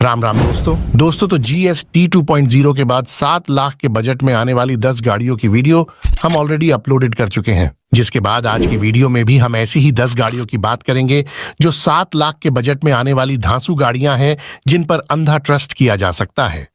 राम राम दोस्तों तो GST 2.0 के बाद 7 लाख के बजट में आने वाली 10 गाड़ियों की वीडियो हम ऑलरेडी अपलोडेड कर चुके हैं, जिसके बाद आज की वीडियो में भी हम ऐसी ही 10 गाड़ियों की बात करेंगे जो 7 लाख के बजट में आने वाली धांसू गाड़ियां हैं जिन पर अंधा ट्रस्ट किया जा सकता है।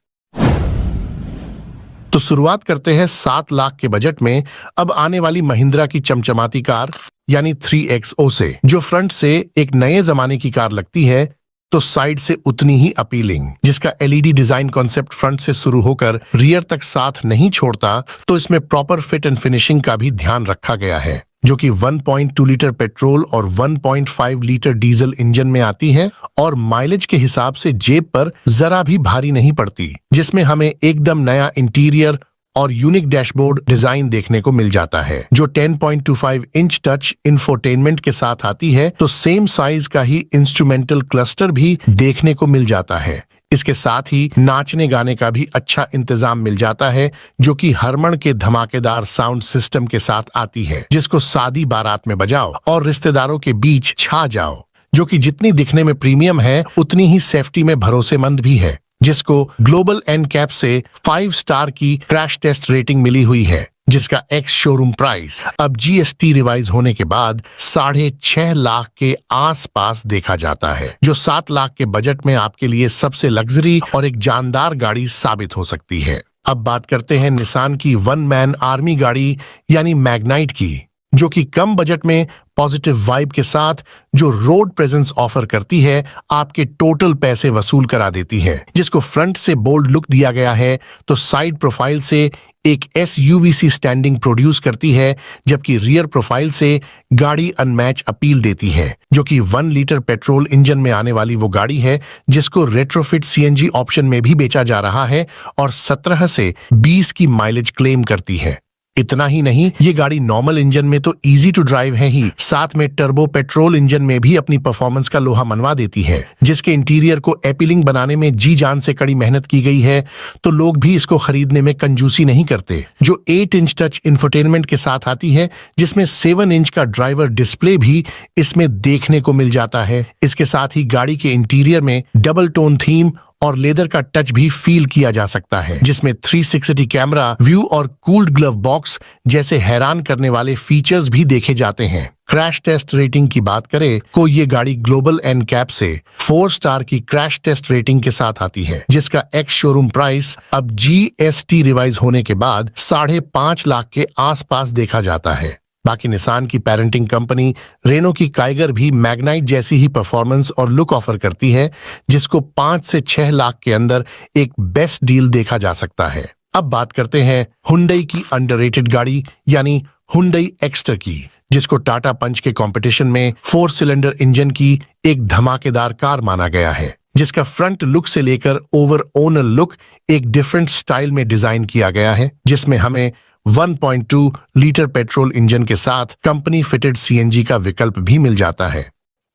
तो शुरुआत करते हैं 7 लाख के बजट में अब आने वाली महिंद्रा की चमचमाती कार यानी 3XO से, जो फ्रंट से एक नए जमाने की कार लगती है तो साइड से उतनी ही अपीलिंग। जिसका LED डिजाइन कॉन्सेप्ट फ्रंट से शुरू होकर रियर तक साथ नहीं छोड़ता, तो इसमें प्रॉपर फिट एंड फिनिशिंग का भी ध्यान रखा गया है, जो कि 1.2 लीटर पेट्रोल और 1.5 लीटर डीजल इंजन में आती है और माइलेज के हिसाब से जेब पर जरा भी भारी नहीं पड़ती, जिसमें हमें एकदम नया इंटीरियर और यूनिक डैशबोर्ड डिजाइन देखने को मिल जाता है, जो 10.25 इंच टच इंफोटेनमेंट के साथ आती है। तो सेम साइज का ही इंस्ट्रूमेंटल क्लस्टर भी देखने को मिल जाता है। इसके साथ ही नाचने गाने का भी अच्छा इंतजाम मिल जाता है, जो कि हरमन के धमाकेदार साउंड सिस्टम के साथ आती है, जिसको शादी बारात में बजाओ और रिश्तेदारों के बीच छा जाओ, जो कि जितनी दिखने में प्रीमियम है उतनी ही सेफ्टी में भरोसेमंद भी है, जिसको ग्लोबल NCAP से 5 स्टार की क्रैश टेस्ट रेटिंग मिली हुई है, जिसका एक्स शोरूम प्राइस अब GST रिवाइज होने के बाद 6.5 लाख के आसपास देखा जाता है, जो 7 लाख के बजट में आपके लिए सबसे लग्जरी और एक जानदार गाड़ी साबित हो सकती है। अब बात करते हैं निसान की वन मैन आर्मी गाड़ी यानी मैग्नाइट की, जो कि कम बजट में पॉजिटिव वाइब के साथ जो रोड प्रेजेंस ऑफर करती है, आपके टोटल पैसे वसूल करा देती है। जिसको फ्रंट से बोल्ड लुक दिया गया है तो साइड प्रोफाइल से एक SUV स्टैंडिंग प्रोड्यूस करती है, जबकि रियर प्रोफाइल से गाड़ी अनमैच अपील देती है, जो कि 1 लीटर पेट्रोल इंजन में आने वाली वो गाड़ी है जिसको रेट्रोफिट CNG ऑप्शन में भी बेचा जा रहा है और 17 से 20 की माइलेज क्लेम करती है। इतना ही नहीं, ये गाड़ी नॉर्मल इंजन में तो इजी टू ड्राइव है ही, साथ में टर्बो पेट्रोल इंजन में भी अपनी परफॉर्मेंस का लोहा मनवा देती है, जिसके इंटीरियर को अपीलिंग बनाने में जी जान से कड़ी मेहनत की गई है, तो लोग भी इसको खरीदने में कंजूसी नहीं करते। जो 8 इंच टच इंफोटेनमेंट के साथ आती है, जिसमें 7 इंच का ड्राइवर डिस्प्ले भी इसमें देखने को मिल जाता है। इसके साथ ही गाड़ी के इंटीरियर में डबल टोन थीम और लेदर का टच भी फील किया जा सकता है, जिसमें 360 कैमरा व्यू और कूल्ड ग्लव बॉक्स जैसे हैरान करने वाले फीचर्स भी देखे जाते हैं। क्रैश टेस्ट रेटिंग की बात करें तो ये गाड़ी ग्लोबल NCAP से 4 स्टार की क्रैश टेस्ट रेटिंग के साथ आती है, जिसका एक्स शोरूम प्राइस अब GST रिवाइज होने के बाद 5.5 लाख के आसपास देखा जाता है। बाकी निसान की पेरेंटिंग कंपनी रेनो की काइगर भी मैग्नाइट जैसी ही परफॉर्मेंस और लुक ऑफर करती है, जिसको 5 से 6 लाख के अंदर एक बेस्ट डील देखा जा सकता है। अब बात करते हैं हुंडई की अंडररेटेड गाड़ी यानी हुंडई एक्स्टर की, जिसको टाटा पंच के कंपटीशन में 4 सिलेंडर इंजन की एक धमाकेदार कार माना गया है, जिसका फ्रंट लुक से लेकर ओवर ओनर लुक एक डिफरेंट स्टाइल में डिजाइन किया गया है, जिसमें हमें 1.2 लीटर पेट्रोल इंजन के साथ कंपनी फिटेड CNG का विकल्प भी मिल जाता है,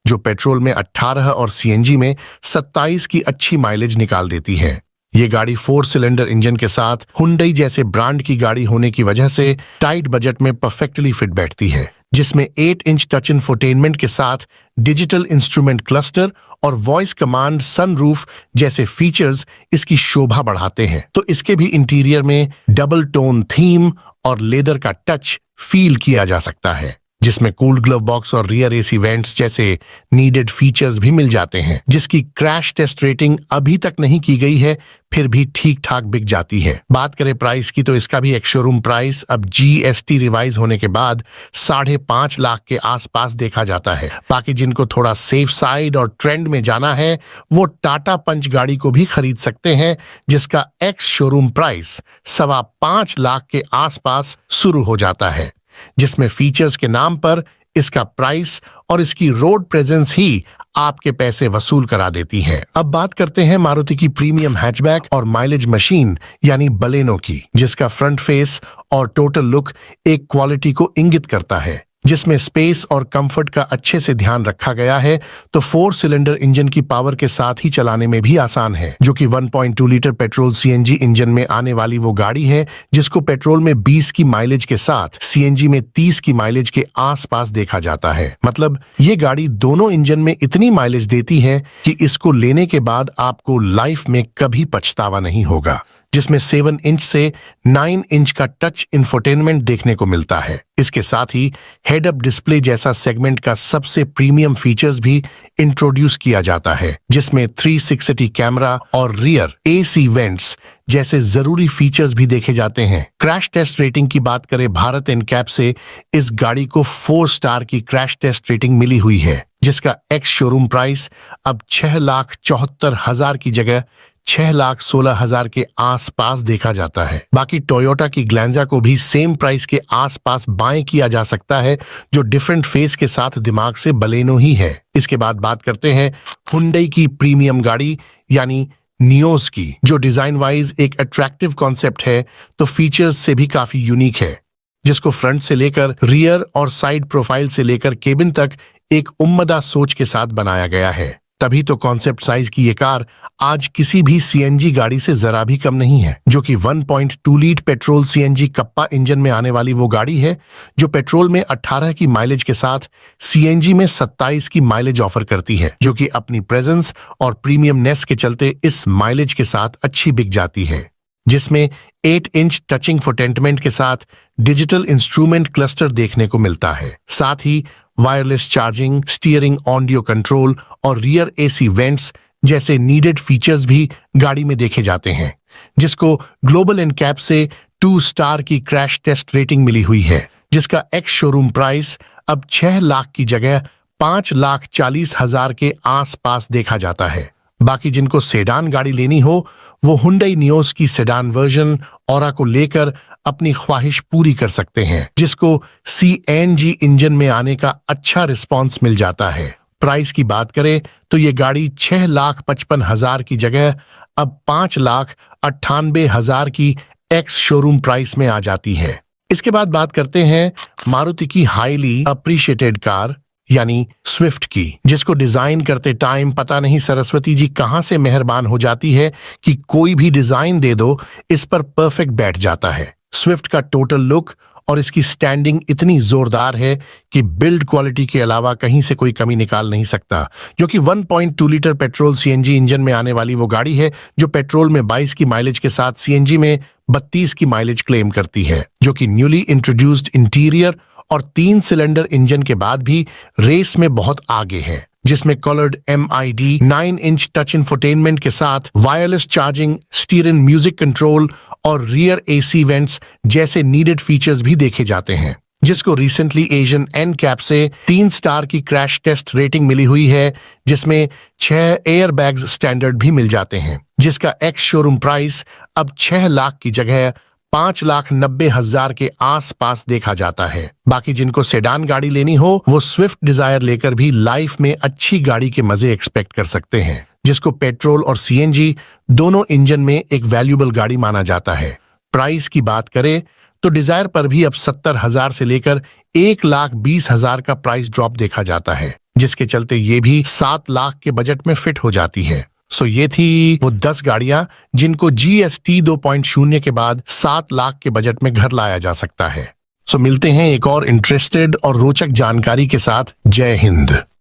जो पेट्रोल में 18 और CNG में 27 की अच्छी माइलेज निकाल देती है। ये गाड़ी 4 सिलेंडर इंजन के साथ हुंडई जैसे ब्रांड की गाड़ी होने की वजह से टाइट बजट में परफेक्टली फिट बैठती है, जिसमें 8 इंच टच इंफोटेनमेंट के साथ डिजिटल इंस्ट्रूमेंट क्लस्टर और वॉइस कमांड सनरूफ जैसे फीचर्स इसकी शोभा बढ़ाते हैं। तो इसके भी इंटीरियर में डबल टोन थीम और लेदर का टच फील किया जा सकता है, जिसमें कूल्ड ग्लव बॉक्स और रियर AC वेंट्स जैसे नीडेड फीचर्स भी मिल जाते हैं। जिसकी क्रैश टेस्ट रेटिंग अभी तक नहीं की गई है, फिर भी ठीक ठाक बिक जाती है। बात करें प्राइस की तो इसका भी एक शोरूम प्राइस अब GST रिवाइज होने के बाद 5.5 लाख के आसपास देखा जाता है। बाकी जिनको थोड़ा सेफ साइड और ट्रेंड में जाना है, वो टाटा पंच गाड़ी को भी खरीद सकते हैं, जिसका एक्स शोरूम प्राइस 5.25 लाख के आसपास शुरू हो जाता है, जिसमें फीचर्स के नाम पर इसका प्राइस और इसकी रोड प्रेजेंस ही आपके पैसे वसूल करा देती है। अब बात करते हैं मारुति की प्रीमियम हैचबैक और माइलेज मशीन यानी बलेनो की, जिसका फ्रंट फेस और टोटल लुक एक क्वालिटी को इंगित करता है, जिसमें स्पेस और कंफर्ट का अच्छे से ध्यान रखा गया है, तो 4 सिलेंडर इंजन की पावर के साथ ही चलाने में भी आसान है, जो कि 1.2 लीटर पेट्रोल सीएनजी इंजन में आने वाली वो गाड़ी है जिसको पेट्रोल में 20 की माइलेज के साथ सीएनजी में 30 की माइलेज के आसपास देखा जाता है। मतलब ये गाड़ी दोनों इंजन में इतनी माइलेज देती है कि इसको लेने के बाद आपको लाइफ में कभी पछतावा नहीं होगा, जिसमें 7 इंच से 9 इंच का टच इंफोटेनमेंट देखने को मिलता है। इसके साथ ही हेड अप डिस्प्ले जैसा सेगमेंट का सबसे प्रीमियम फीचर्स भी इंट्रोड्यूस किया जाता है, जिसमें 360 कैमरा और रियर एसी वेंट्स जैसे जरूरी फीचर्स भी देखे जाते हैं। क्रैश टेस्ट रेटिंग की बात करें, भारत एनकैप से इस गाड़ी को 4 स्टार की क्रैश टेस्ट रेटिंग मिली हुई है, जिसका एक्स शोरूम प्राइस अब 6,74,000 की जगह 6,16,000 के आसपास देखा जाता है। बाकी टोयोटा की ग्लैंजा को भी सेम प्राइस के आसपास बाएं किया जा सकता है, जो डिफरेंट फेस के साथ दिमाग से बलेनो ही है। इसके बाद बात करते हैं हुंडई की प्रीमियम गाड़ी यानी नियोज की, जो डिजाइन वाइज एक अट्रैक्टिव कॉन्सेप्ट है तो फीचर्स से भी काफी यूनिक है, जिसको फ्रंट से लेकर रियर और साइड प्रोफाइल से लेकर केबिन तक एक उम्मदा सोच के साथ बनाया गया है। तभी तो कॉन्सेप्ट साइज की ये कार आज किसी भी सीएनजी गाड़ी से जरा भी कम नहीं है, जो कि 1.2 litre petrol CNG kappa engine में आने वाली वो गाड़ी है जो पेट्रोल में 18 की माइलेज के साथ सीएनजी में 27 की माइलेज ऑफर करती है, जो कि अपनी प्रेजेंस और प्रीमियमनेस के चलते इस माइलेज के साथ अच्छी बिक जाती है, जिसमें 8 इंच टचिंग इंफोटेनमेंट के साथ डिजिटल इंस्ट्रूमेंट क्लस्टर देखने को मिलता है। साथ ही wireless charging, steering, audio control और रियर एसी वेंट्स जैसे नीडेड फीचर्स भी गाड़ी में देखे जाते हैं, जिसको ग्लोबल एनकैप से 2 स्टार की क्रैश टेस्ट रेटिंग मिली हुई है, जिसका एक्स शोरूम प्राइस अब 6 लाख की जगह 5,40,000 के आसपास देखा जाता है। बाकी जिनको सेडान गाड़ी लेनी हो वो हुंडई नियोज की सेडान वर्जन ऑरा को लेकर अपनी ख्वाहिश पूरी कर सकते हैं, जिसको सीएनजी इंजन में आने का अच्छा रिस्पांस मिल जाता है। प्राइस की बात करें तो ये गाड़ी 6,55,000 की जगह अब 5,98,000 की एक्स शोरूम प्राइस में आ जाती है। इसके बाद बात करते हैं मारुति की हाईली अप्रिशिएटेड कार यानी स्विफ्ट की, जिसको डिजाइन करते टाइम पता नहीं सरस्वती जी कहां से मेहरबान हो जाती है कि कोई भी डिजाइन दे दो इस पर परफेक्ट बैठ जाता है। स्विफ्ट का टोटल लुक और इसकी स्टैंडिंग इतनी जोरदार है कि बिल्ड क्वालिटी के अलावा कहीं से कोई कमी निकाल नहीं सकता, जो कि 1.2 लीटर पेट्रोल सीएनजी इंजन में आने वाली वो गाड़ी है जो पेट्रोल में 22 की माइलेज के साथ सीएनजी में 32 की माइलेज क्लेम करती है, जो कि न्यूली इंट्रोड्यूस्ड इंटीरियर और 3 सिलेंडर इंजन के बाद भी रेस में बहुत आगे है, जिसमें coloured MID 9 inch touch infotainment के साथ wireless charging, steering music control और रियर एसी वेंट्स जैसे नीडेड फीचर्स भी देखे जाते हैं, जिसको रिसेंटली एशियन एनकैप से 3 स्टार की क्रैश टेस्ट रेटिंग मिली हुई है, जिसमें 6 एयर बैग्स स्टैंडर्ड भी मिल जाते हैं, जिसका एक्स शोरूम प्राइस अब 6 लाख की जगह 5,90,000 के आसपास देखा जाता है। बाकी जिनको सेडान गाड़ी लेनी हो वो स्विफ्ट डिजायर लेकर भी लाइफ में अच्छी गाड़ी के मजे एक्सपेक्ट कर सकते हैं, जिसको पेट्रोल और सीएनजी दोनों इंजन में एक वैल्यूएबल गाड़ी माना जाता है। प्राइस की बात करें तो डिजायर पर भी अब 70,000 से लेकर 1,20,000 का प्राइस ड्रॉप देखा जाता है, जिसके चलते ये भी 7 लाख के बजट में फिट हो जाती है। सो ये थी वो 10 गाड़ियां जिनको GST 2.0 के बाद 7 लाख के बजट में घर लाया जा सकता है। सो मिलते हैं एक और इंटरेस्टेड और रोचक जानकारी के साथ। जय हिंद।